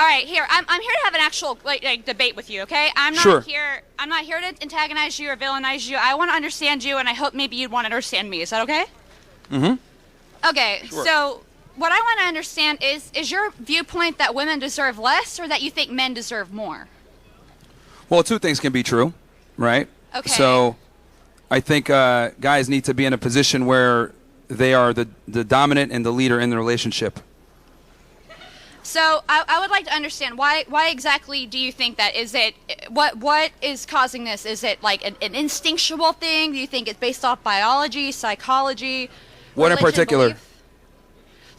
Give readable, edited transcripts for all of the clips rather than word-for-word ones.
All right, here. I'm here to have an actual like debate with you, okay? I'm not Sure. here. I'm not here to antagonize you or villainize you. I want to understand you, and I hope maybe you'd want to understand me. Is that okay? Mm-hmm. Okay. Sure. So what I want to understand is your viewpoint that women deserve less, or that you think men deserve more? Well, two things can be true, right? Okay. So I think guys need to be in a position where they are the dominant and the leader in the relationship. So I would like to understand why exactly do you think that? Is it what is causing this? Is it like an instinctual thing? Do you think it's based off biology, psychology? What in religion, particular? belief?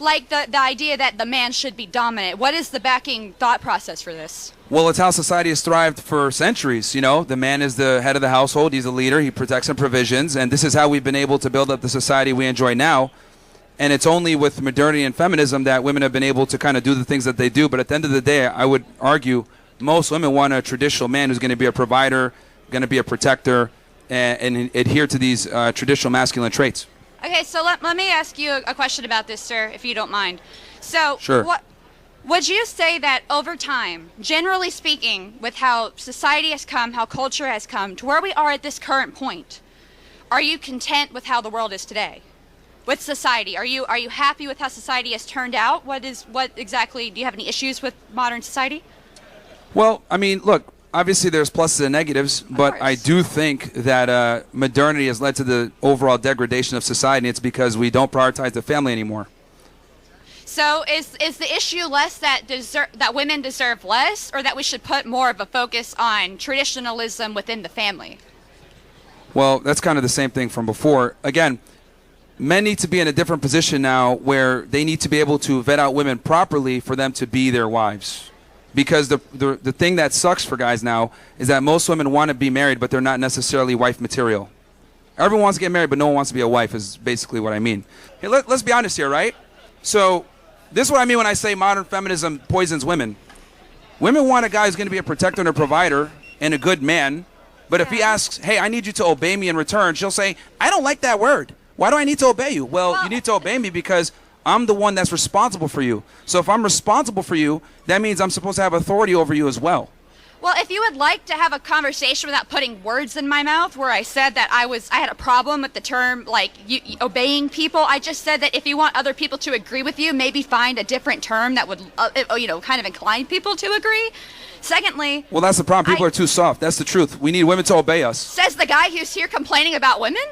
Like the idea that the man should be dominant. What is the backing thought process for this? Well, it's how society has thrived for centuries. You know, the man is the head of the household. He's the leader. He protects and provisions. And this is how we've been able to build up the society we enjoy now. And it's only with modernity and feminism that women have been able to kind of do the things that they do. But at the end of the day, I would argue most women want a traditional man who's going to be a provider, going to be a protector, and adhere to these traditional masculine traits. Okay, so let me ask you a question about this, sir, if you don't mind. So, Sure. Would you say that over time, generally speaking, with how society has come, how culture has come, to where we are at this current point, are you content with how the world is today? With society, are you happy with how society has turned out? What exactly, do you have any issues with modern society? Well, I mean, look, obviously there's pluses and negatives, but I do think that modernity has led to the overall degradation of society. It's because we don't prioritize the family anymore. So is the issue less that women deserve less, or that we should put more of a focus on traditionalism within the family? Well, that's kind of the same thing from before. Again, men need to be in a different position now where they need to be able to vet out women properly for them to be their wives. Because the thing that sucks for guys now is that most women want to be married, but they're not necessarily wife material. Everyone wants to get married, but no one wants to be a wife is basically what I mean. Hey, let's be honest here, right? So this is what I mean when I say modern feminism poisons women. Women want a guy who's going to be a protector and a provider and a good man. But if he asks, hey, I need you to obey me in return, she'll say, I don't like that word. Why do I need to obey you? Well, you need to obey me because I'm the one that's responsible for you. So if I'm responsible for you, that means I'm supposed to have authority over you as well. Well, if you would like to have a conversation without putting words in my mouth where I said that I had a problem with the term, like, obeying people, I just said that if you want other people to agree with you, maybe find a different term that would, kind of incline people to agree. Secondly... Well, that's the problem. People are too soft. That's the truth. We need women to obey us. Says the guy who's here complaining about women?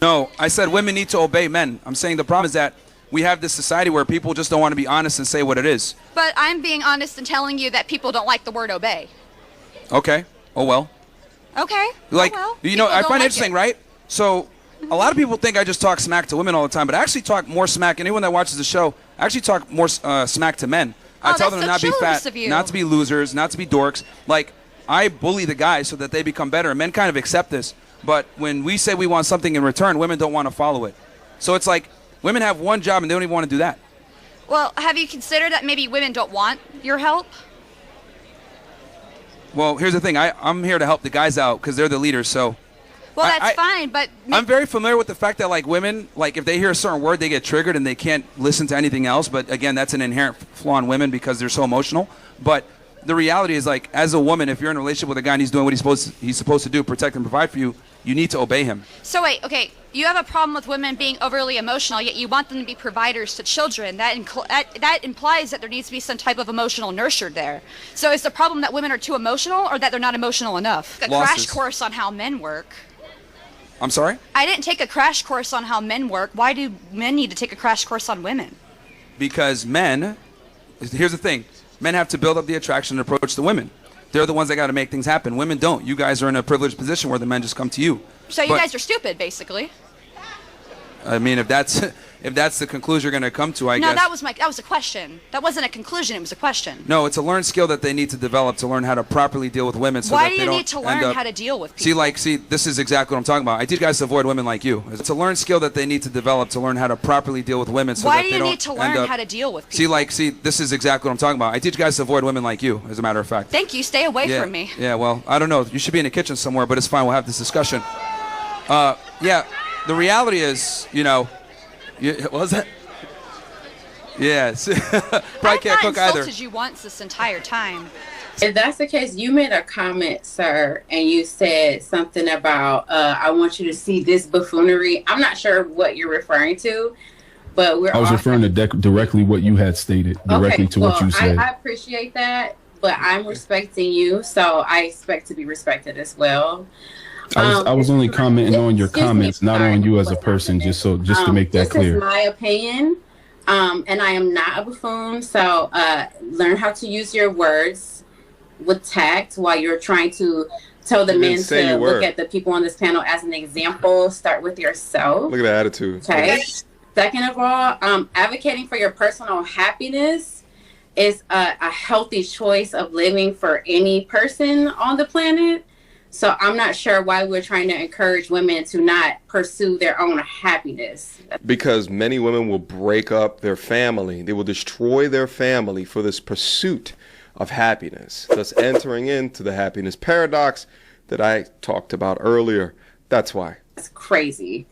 No, I said women need to obey men. I'm saying the problem is that we have this society where people just don't want to be honest and say what it is. But I'm being honest and telling you that people don't like the word obey. Okay. Oh, well. Okay. Like, oh, well. I find it interesting, right? So a lot of people think I just talk smack to women all the time, but I actually talk more smack. Anyone that watches the show, I actually talk more smack to men. I tell them to not be fat, not to be losers, not to be dorks. Like, I bully the guys so that they become better. Men kind of accept this. But when we say we want something in return, women don't want to follow it. So it's like women have one job and they don't even want to do that. Well, have you considered that maybe women don't want your help? Well, here's the thing. I'm here to help the guys out because they're the leaders. So, well, that's fine. But I'm very familiar with the fact that, like, women, like, if they hear a certain word, they get triggered and they can't listen to anything else. But again, that's an inherent flaw in women because they're so emotional. But the reality is, like, as a woman, if you're in a relationship with a guy and he's doing what he's supposed to do, protect and provide for you, you need to obey him. So wait, okay, you have a problem with women being overly emotional, yet you want them to be providers to children. That implies that there needs to be some type of emotional nurture there. So is the problem that women are too emotional, or that they're not emotional enough? A crash course on how men work. I'm sorry? I didn't take a crash course on how men work. Why do men need to take a crash course on women? Because men, here's the thing, men have to build up the attraction and approach the women. They're the ones that got to make things happen. Women don't. You guys are in a privileged position where the men just come to you. So you guys are stupid, basically. I mean, if that's the conclusion you're going to come to, I guess. No, that was a question. That wasn't a conclusion. It was a question. No, it's a learned skill that they need to develop to learn how to properly deal with women. So Why that do you need to learn how to deal with people? See, this is exactly what I'm talking about. I teach guys to avoid women like you. It's a learned skill that they need to develop to learn how to properly deal with women. So Why that do you need to learn how to deal with people? See, this is exactly what I'm talking about. I teach guys to avoid women like you, as a matter of fact. Thank you. Stay away from me. Yeah, well, I don't know. You should be in the kitchen somewhere, but it's fine. We'll have this discussion. Yeah, the reality is, what was that? Yes. Probably I've can't not cook either. insulted you once this entire time. If that's the case, you made a comment, sir, and you said something about, I want you to see this buffoonery. I'm not sure what you're referring to, but I was referring to directly what you had stated, directly to what you said. I appreciate that, but I'm respecting you, so I expect to be respected as well. I was only commenting on your comments, not on you as a person, just to make that clear. This is my opinion, and I am not a buffoon, so learn how to use your words with tact while you're trying to tell the men to look at the people on this panel as an example. Start with yourself. Look at the attitude. Okay. Second of all, advocating for your personal happiness is a healthy choice of living for any person on the planet. So I'm not sure why we're trying to encourage women to not pursue their own happiness. Because many women will break up their family. They will destroy their family for this pursuit of happiness, thus entering into the happiness paradox that I talked about earlier. That's why. It's crazy.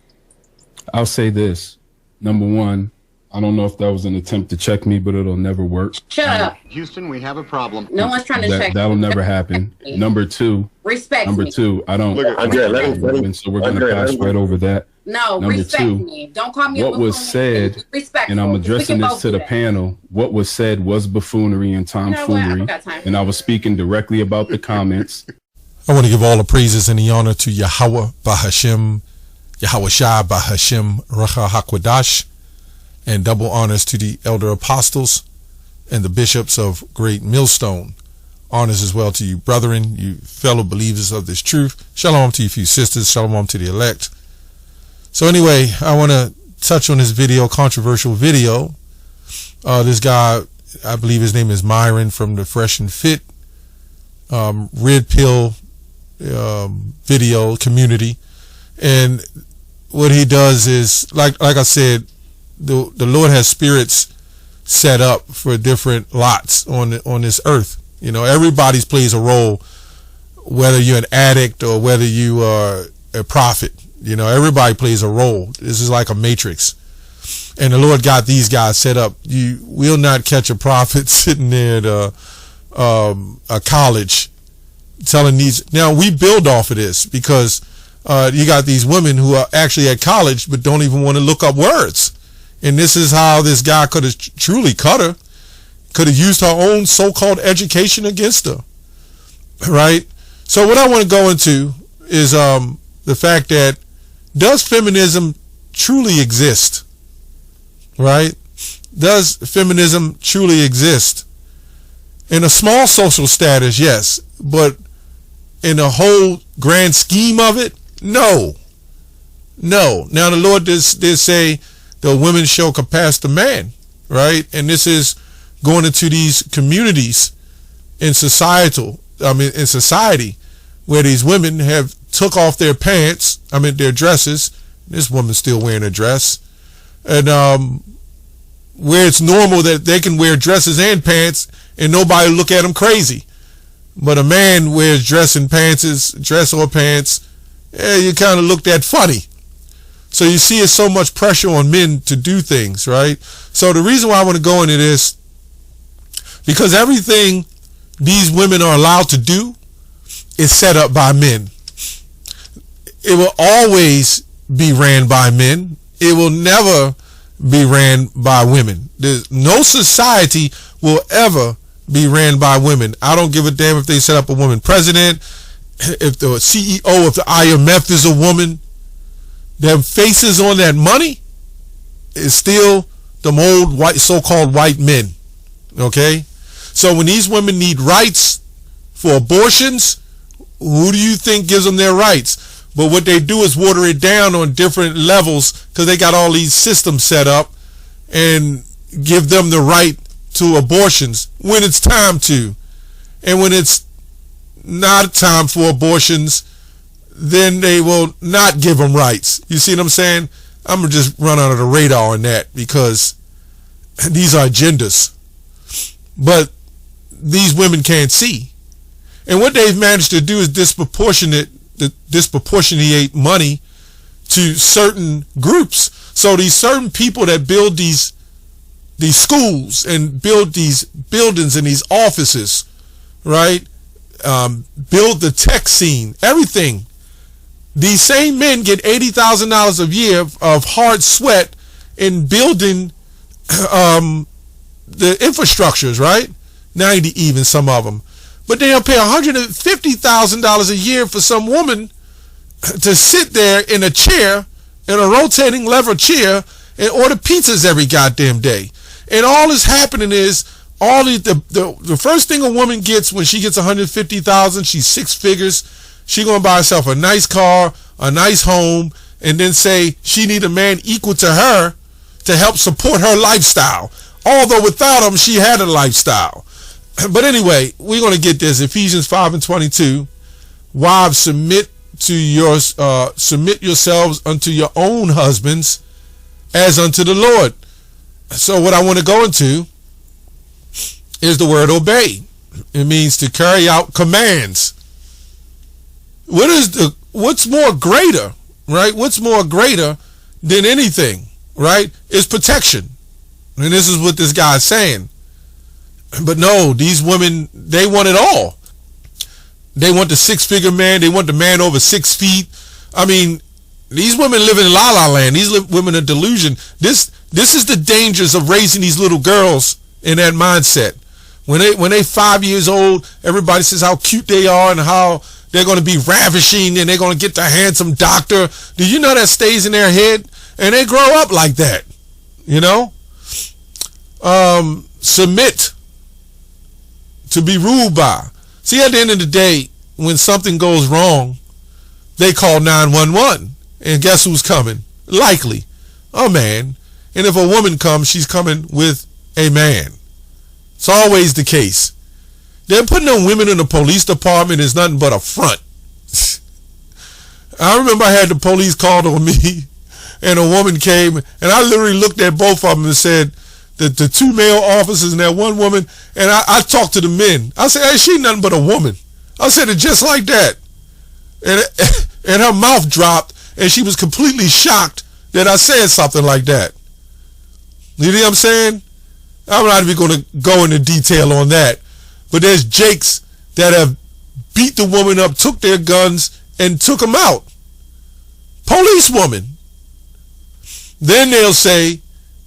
I'll say this. Number one, I don't know if that was an attempt to check me, but it'll never work. Shut up. Houston, we have a problem. No one's trying to check That'll never happen. Number two. Respect Number me. two, I don't. Andrea, So we're going to pass right over that. No, Number respect two, me. Don't call me a what buffoon. was said, Respectful. and I'm We addressing can this both to do the that. panel, what was said was buffoonery and You know what? I tomfoolery, don't got time for and I was speaking directly about the comments. I want to give all the praises and the honor to Yahweh Bahashim, Yahweh Shai Bahashim Racha HaKwadash, and double honors to the elder apostles and the bishops of Great Millstone. Honors as well to you brethren, you fellow believers of this truth. Shalom to you few sisters, shalom to the elect. So anyway, I want to touch on this video, controversial video. This guy, I believe his name is Myron from the Fresh and Fit Red Pill video community. And what he does is, like I said, the Lord has spirits set up for different lots on this earth. You know, everybody plays a role, whether you're an addict or whether you are a prophet. You know, everybody plays a role. This is like a matrix. And the Lord got these guys set up. You will not catch a prophet sitting there at a college telling these. Now, we build off of this because you got these women who are actually at college but don't even want to look up words. And this is how this guy could have truly cut her, could have used her own so-called education against her, right? So what I want to go into is the fact that, does feminism truly exist, right? Does feminism truly exist? In a small social status, yes, but in the whole grand scheme of it, no. Now the Lord did say the women shall surpass the man, right? And this is going into these communities in society where these women have took off their pants, their dresses. This woman's still wearing a dress. And where it's normal that they can wear dresses and pants and nobody look at them crazy. But a man wears dress or pants, you kind of looked at funny. So you see, it's so much pressure on men to do things, right? So the reason why I want to go into this, because everything these women are allowed to do is set up by men. It will always be ran by men. It will never be ran by women. There's no society will ever be ran by women. I don't give a damn if they set up a woman president, if the CEO of the IMF is a woman. Them faces on that money is still them old white, so-called white men. Okay? So when these women need rights for abortions, who do you think gives them their rights? But what they do is water it down on different levels because they got all these systems set up and give them the right to abortions when it's time to. And when it's not time for abortions, then they will not give them rights. You see what I'm saying? I'm going to just run under the radar on that because these are agendas. But these women can't see. And what they've managed to do is disproportionate money to certain groups. So these certain people that build these these schools and build these buildings and these offices, right? Build the tech scene, everything. These same men get $80,000 a year of hard sweat in building the infrastructures, right? 90 even, some of them. But they'll pay $150,000 a year for some woman to sit there in a chair, in a rotating lever chair, and order pizzas every goddamn day. And all that's happening is the first thing a woman gets when she gets $150,000, she's six figures. She gonna buy herself a nice car, a nice home, and then say she need a man equal to her to help support her lifestyle. Although without him, she had a lifestyle. But anyway, we're gonna get this. Ephesians 5:22. Wives, submit yourselves unto your own husbands as unto the Lord. So what I want to go into is the word obey. It means to carry out commands. What's more greater, right? What's more greater than anything, right? Is protection. And this is what this guy's saying. But no, these women, they want it all. They want the six-figure man. They want the man over 6 feet. I mean, these women live in la la land. These women are delusion. This is the dangers of raising these little girls in that mindset. When they 5 years old, everybody says how cute they are and how they're going to be ravishing and they're going to get the handsome doctor. Do you know that stays in their head? And they grow up like that, you know? Submit, to be ruled by. See, at the end of the day, when something goes wrong, they call 911. And guess who's coming? Likely a man. And if a woman comes, she's coming with a man. It's always the case. They're putting them women in the police department is nothing but a front. I remember I had the police called on me, and a woman came, and I literally looked at both of them and said, the two male officers and that one woman, and I talked to the men. I said, hey, she nothing but a woman. I said it just like that. And her mouth dropped, and she was completely shocked that I said something like that. You know what I'm saying? I'm not even going to go into detail on that. But there's jakes that have beat the woman up, took their guns, and took them out. Policewoman. Then they'll say,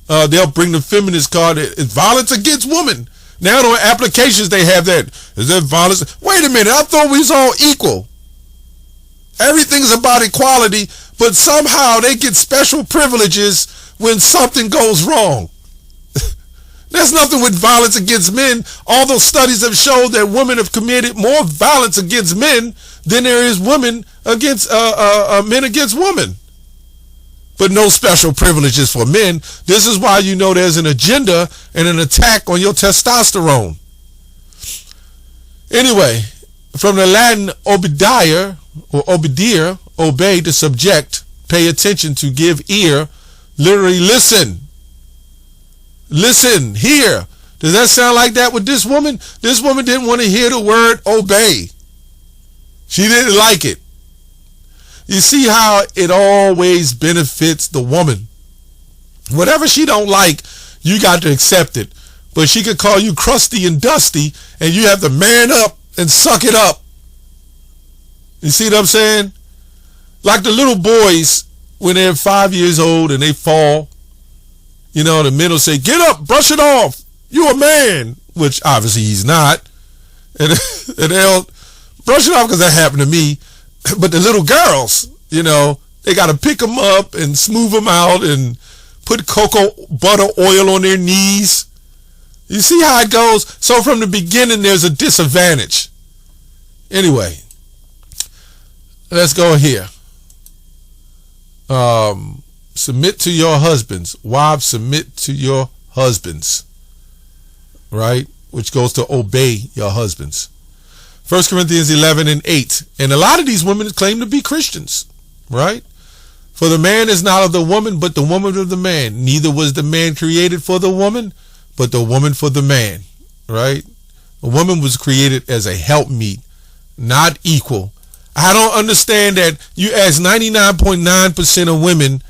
they'll bring the feminist card. It's violence against women. Now on applications they have that. Is there violence? Wait a minute. I thought we was all equal. Everything's about equality, but somehow they get special privileges when something goes wrong. There's nothing with violence against men, although studies have shown that women have committed more violence against men than there is women against men against women. But no special privileges for men. This is why you know there's an agenda and an attack on your testosterone. Anyway, from the Latin obediere or obedire, obey, to subject, pay attention, to give ear, literally listen. Listen, hear. Does that sound like that with this woman? This woman didn't want to hear the word obey. She didn't like it. You see how it always benefits the woman. Whatever she don't like, you got to accept it. But she could call you crusty and dusty, and you have to man up and suck it up. You see what I'm saying? Like the little boys, when they're 5 years old and they fall, you know, the men will say, get up, brush it off. You're a man, which obviously he's not. And they'll brush it off because that happened to me. But the little girls, you know, they got to pick them up and smooth them out and put cocoa butter oil on their knees. You see how it goes? So from the beginning, there's a disadvantage. Anyway, let's go here. Submit to your husbands. Wives, submit to your husbands. Right? Which goes to obey your husbands. 1 Corinthians 11:8. And a lot of these women claim to be Christians. Right? For the man is not of the woman, but the woman of the man. Neither was the man created for the woman, but the woman for the man. Right? The woman was created as a helpmeet, not equal. I don't understand that. You ask 99.9% of women,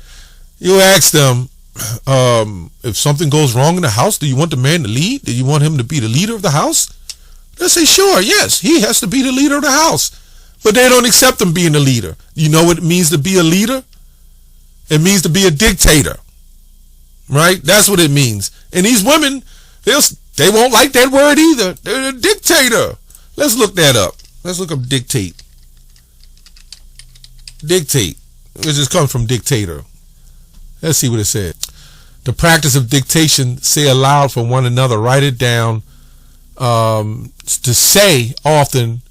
you ask them, if something goes wrong in the house, do you want the man to lead? Do you want him to be the leader of the house? They say, sure, yes, he has to be the leader of the house. But they don't accept him being the leader. You know what it means to be a leader? It means to be a dictator. Right? That's what it means. And these women, they won't like that word either. They're a dictator. Let's look that up. Let's look up dictate. Dictate. It just comes from dictator. Let's see what it said. The practice of dictation, say aloud for one another, write it down, to say often,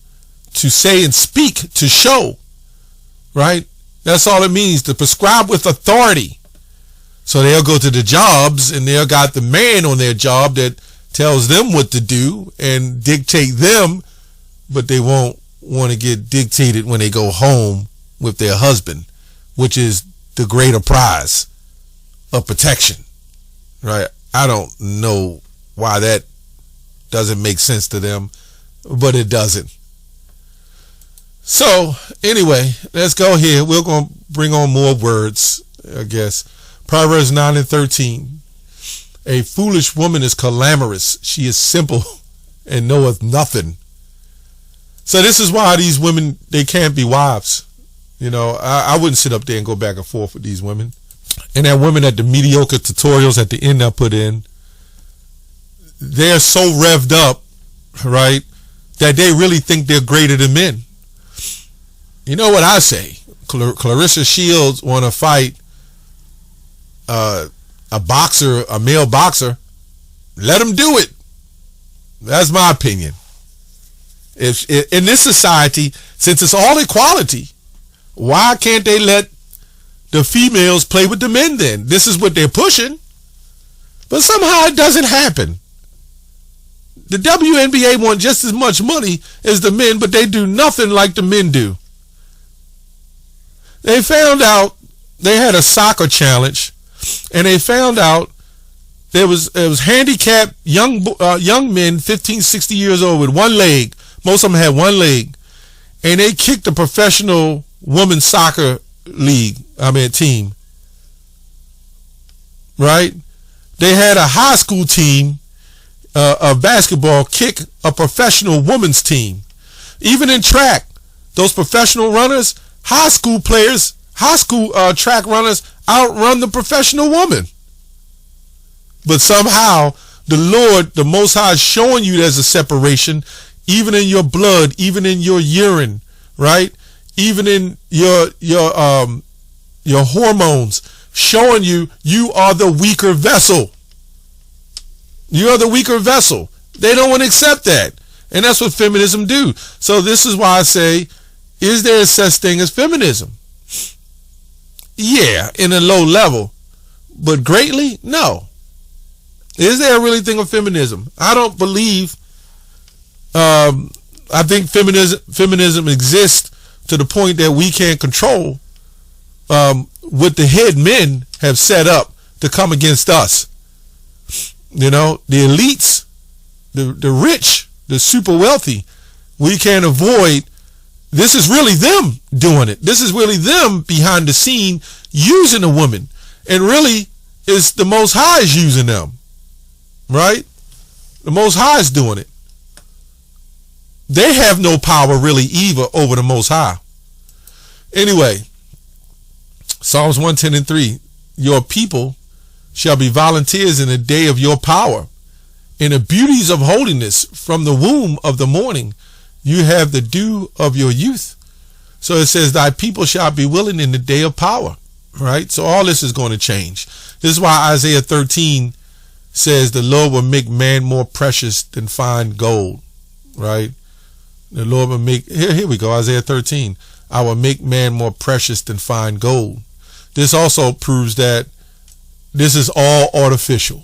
to say and speak, to show, right? That's all it means, to prescribe with authority. So they'll go to the jobs and they'll got the man on their job that tells them what to do and dictate them, but they won't want to get dictated when they go home with their husband, which is the greater prize of protection, right? I don't know why that doesn't make sense to them, but it doesn't. So anyway, let's go here. We're going to bring on more words, I guess. Proverbs 9:13. A foolish woman is clamorous. She is simple and knoweth nothing. So this is why these women, they can't be wives. You know, I wouldn't sit up there and go back and forth with these women. And that women at the mediocre tutorials at the end I put in, they're so revved up, right, that they really think they're greater than men. You know what I say? Clarissa Shields want to fight a boxer, a male boxer. Let him do it. That's my opinion. If in this society, since it's all equality, why can't they let the females play with the men then? This is what they're pushing. But somehow it doesn't happen. The WNBA want just as much money as the men, but they do nothing like the men do. They found out they had a soccer challenge, and they found out it was handicapped young men, 15, 60 years old with one leg. Most of them had one leg, and they kicked a professional women's soccer team. Right? They had a high school team of basketball kick a professional women's team. Even in track, those professional runners, high school track runners outrun the professional woman. But somehow the Lord, the Most High, is showing you there's a separation, even in your blood, even in your urine, right? Even in your hormones, showing you are the weaker vessel. You are the weaker vessel. They don't want to accept that. And that's what feminism do. So this is why I say, is there a such thing as feminism? Yeah, in a low level. But greatly? No. Is there a really thing of feminism? I don't believe. I think feminism exists to the point that we can't control what the head men have set up to come against us. You know, the elites, the rich, the super wealthy, we can't avoid. This is really them doing it. This is really them behind the scene using a woman. And really, it's the Most High is using them. Right? The Most High is doing it. They have no power really either over the Most High. Anyway, Psalms 110:3. Your people shall be volunteers in the day of your power. In the beauties of holiness from the womb of the morning, you have the dew of your youth. So it says, thy people shall be willing in the day of power. Right? So all this is going to change. This is why Isaiah 13 says the Lord will make man more precious than fine gold. Right? The Lord will make, here we go, Isaiah 13. I will make man more precious than fine gold. This also proves that this is all artificial.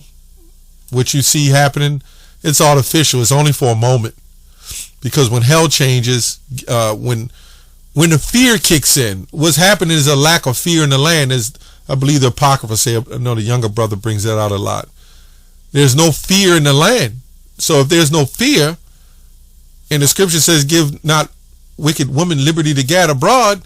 What you see happening, it's artificial. It's only for a moment. Because when hell changes, when the fear kicks in, what's happening is a lack of fear in the land. As I believe the Apocrypha say, I know the younger brother brings that out a lot. There's no fear in the land. So if there's no fear, and the scripture says, give not wicked women liberty to gad abroad,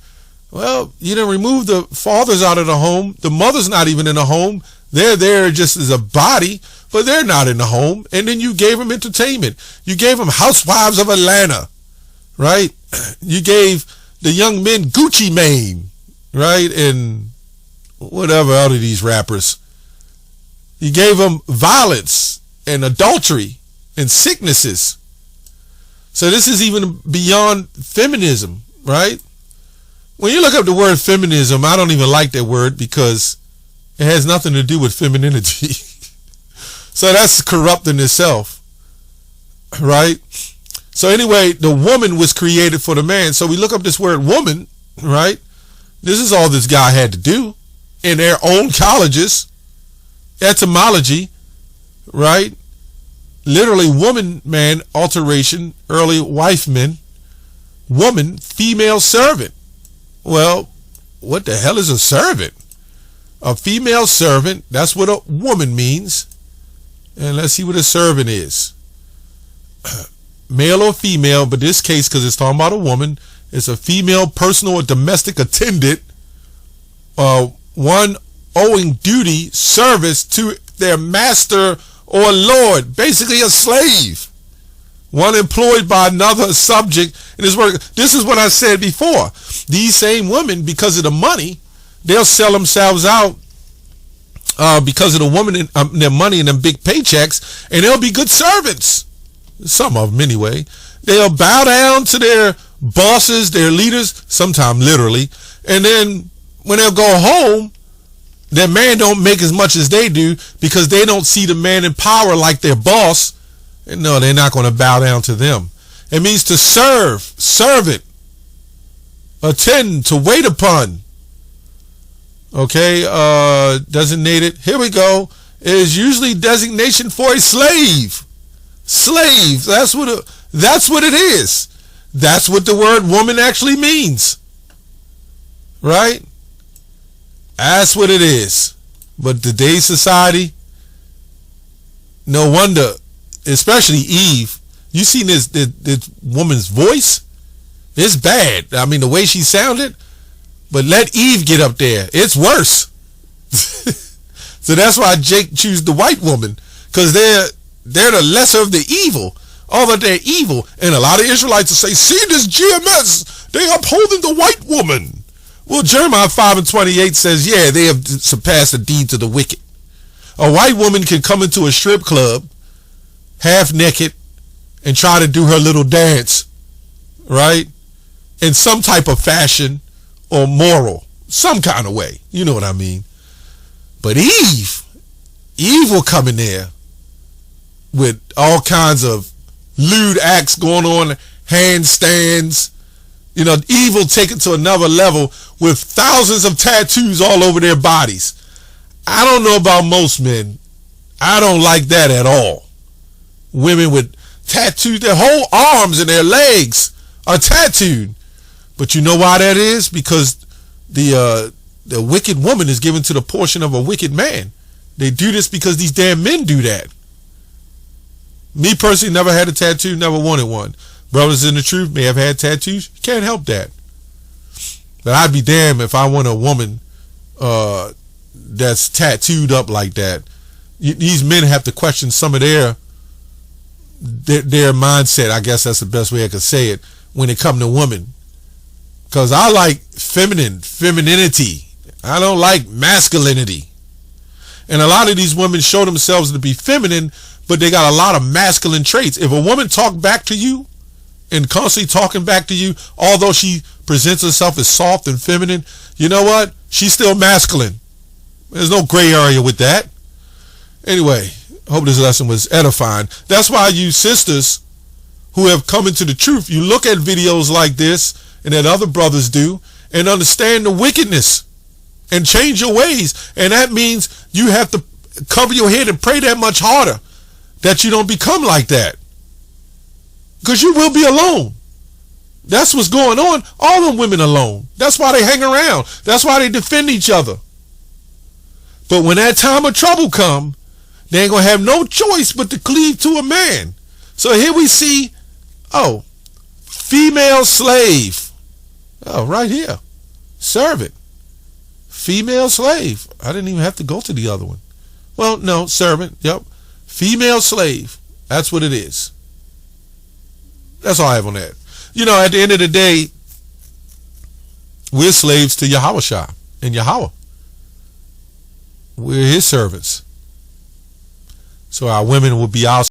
well, you done remove the fathers out of the home. The mother's not even in the home. They're there just as a body, but they're not in the home. And then you gave them entertainment. You gave them Housewives of Atlanta, right? You gave the young men Gucci Mane, right? And whatever out of these rappers. You gave them violence and adultery and sicknesses. So this is even beyond feminism, right? When you look up the word feminism, I don't even like that word because it has nothing to do with femininity. So that's corrupt in itself, right? So anyway, the woman was created for the man. So we look up this word woman, right? This is all this guy had to do in their own colleges. Etymology, right? Literally woman, man, alteration, early wife, men, woman, female servant. Well, what the hell is a servant? A female servant, that's what a woman means. And let's see what a servant is. Male or female, but this case, because it's talking about a woman, it's a female personal or domestic attendant, one owing duty, service to their master or lord, basically a slave. One employed by another subject in his work. This is what I said before. These same women, because of the money, they'll sell themselves out because of the woman and their money and them big paychecks, and they'll be good servants. Some of them anyway. They'll bow down to their bosses, their leaders, sometimes literally, and then when they'll go home, their man don't make as much as they do because they don't see the man in power like their boss. And no, they're not going to bow down to them. It means to serve, servant, attend, to wait upon. Okay, designated. Here we go. It is usually designation for a slave. Slave. That's what it is. That's what the word woman actually means. Right? That's what it is. But today's society, no wonder, especially Eve, you seen this woman's voice? It's bad. I mean, the way she sounded. But let Eve get up there. It's worse. So that's why Jake choose the white woman, because they're the lesser of the evil. Although they're evil. And a lot of Israelites will say, see this GMS, they upholding the white woman. Well, Jeremiah 5:28 says, yeah, they have surpassed the deeds of the wicked. A white woman can come into a strip club, half naked, and try to do her little dance, right? In some type of fashion or moral, some kind of way. You know what I mean? But Eve will come in there with all kinds of lewd acts going on, handstands. You know, Eve will take it to another level with thousands of tattoos all over their bodies. I don't know about most men. I don't like that at all. Women with tattoos, their whole arms and their legs are tattooed. But you know why that is? Because the wicked woman is given to the portion of a wicked man. They do this because these damn men do that. Me personally never had a tattoo, never wanted one. Brothers in the truth may have had tattoos. Can't help that. But I'd be damned if I want a woman that's tattooed up like that. These men have to question some of their mindset. I guess that's the best way I could say it when it comes to women. Because I like femininity. I don't like masculinity. And a lot of these women show themselves to be feminine, but they got a lot of masculine traits. If a woman talk back to you and constantly talking back to you, although she presents herself as soft and feminine, you know what? She's still masculine. There's no gray area with that. Anyway, I hope this lesson was edifying. That's why you sisters who have come into the truth, you look at videos like this and that other brothers do and understand the wickedness and change your ways. And that means you have to cover your head and pray that much harder that you don't become like that. Because you will be alone. That's what's going on. All them women alone. That's why they hang around. That's why they defend each other. But when that time of trouble come, they ain't going to have no choice but to cleave to a man. So here we see, female slave. Oh, right here. Servant. Female slave. I didn't even have to go to the other one. Well, no, servant. Yep. Female slave. That's what it is. That's all I have on that. You know, at the end of the day, we're slaves to Yahweh and Yahweh. We're his servants. So our women will be our